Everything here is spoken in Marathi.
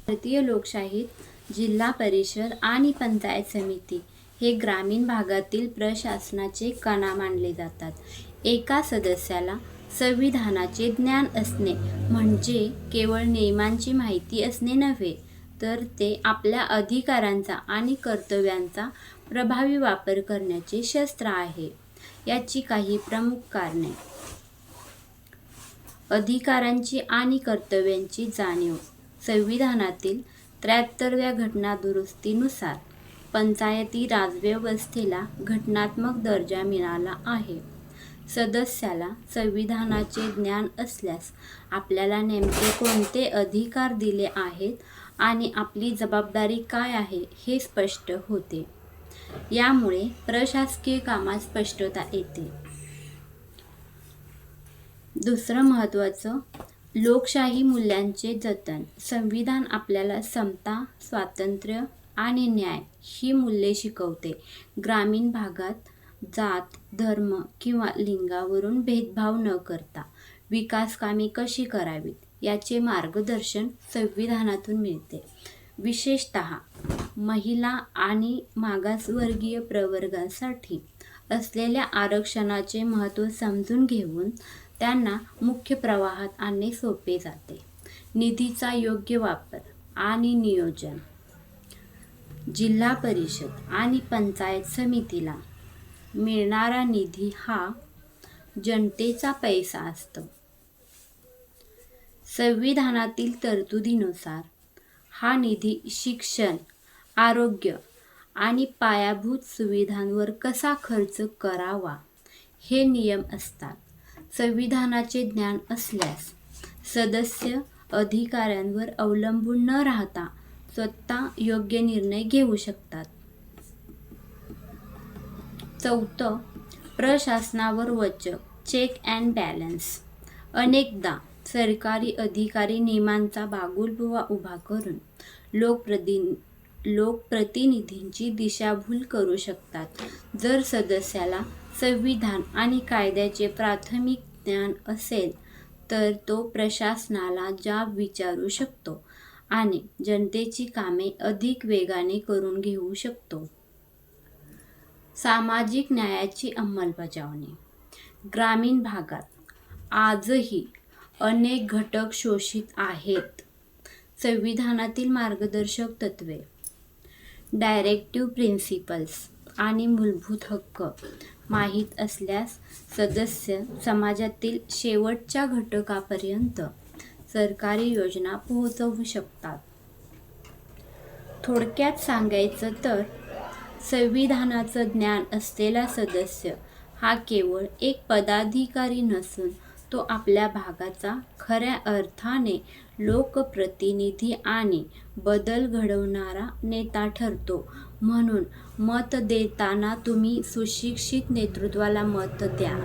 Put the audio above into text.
भारतीय लोकशाहीत जिल्हा परिषद आणि पंचायत समिती हे ग्रामीण भागातील प्रशासनाचे कणा मानले जातात. एका सदस्याला संविधानाचे ज्ञान असणे म्हणजे केवळ नियमांची माहिती असणे नव्हे, तर ते आपल्या अधिकारांचा आणि कर्तव्यांचा प्रभावी वापर करण्याचे शस्त्र आहे. याची काही प्रमुख कारणे: अधिकारांची आणि कर्तव्यांची जाणीव. संविधानातील 73व्या घटना दुरुस्तीनुसार पंचायती राज व्यवस्थेला घटनात्मक दर्जा मिळाला आहे. सदस्याला संविधानाचे ज्ञान असल्यास आपल्याला नेमके कोणते अधिकार दिले आहेत आणि आपली जबाबदारी काय आहे हे स्पष्ट होते. यामुळे प्रशासकीय कामात स्पष्टता येते. दुसरं महत्त्वाचं, लोकशाही मूल्यांचे जतन. संविधान आपल्याला समता, स्वातंत्र्य आणि न्याय ही मूल्ये शिकवते. ग्रामीण भागात जात, धर्म किंवा लिंगावरून भेदभाव न करता विकासकामे कशी करावीत याचे मार्गदर्शन संविधानातून मिळते. विशेषतः महिला आणि मागासवर्गीय प्रवर्गासाठी असलेल्या आरक्षणाचे महत्त्व समजून घेऊन त्यांना मुख्य प्रवाहात आणणे सोपे जाते. निधीचा योग्य वापर आणि नियोजन. जिल्हा परिषद आणि पंचायत समितीला मिळणारा निधी हा जनतेचा पैसा असतो. संविधानातील तरतुदीनुसार हा निधी शिक्षण, आरोग्य आणि पायाभूत सुविधांवर कसा खर्च करावा हे नियम असतात. संविधानाचे ज्ञान असल्यास सदस्य अधिकाऱ्यांवर अवलंबून न राहता स्वतः योग्य निर्णय घेऊ शकतात. चौथं, प्रशासनावर वचक. Check and balance. अनेकदा सरकारी अधिकारी नियमांचा बागुलबुवा उभा करून लोकप्रतिनिधींची दिशाभूल करू शकतात. जर सदस्याला संविधान आणि कायद्याचे प्राथमिक ज्ञान असेल तर तो प्रशासनाला जाब विचारू शकतो आणि जनतेची कामे अधिक वेगाने करून घेऊ शकतो. सामाजिक न्यायाची अंमलबजावणी. ग्रामीण भागात आजही अनेक घटक शोषित आहेत. संविधानातील मार्गदर्शक तत्त्वे, डायरेक्टिव्ह प्रिन्सिपल्स आणि मूलभूत हक्क माहीत असल्यास सदस्य समाजातील शेवटच्या घटकापर्यंत सरकारी योजना पोहोचवू शकतात. थोडक्यात सांगायचं तर संविधानाचं ज्ञान असलेला सदस्य हा केवळ एक पदाधिकारी नसून तो आपल्या भागाचा खऱ्या अर्थाने लोकप्रतिनिधी आणि बदल घडवणारा नेता ठरतो. म्हणून मत देताना तुम्ही सुशिक्षित नेतृत्वाला मत द्या.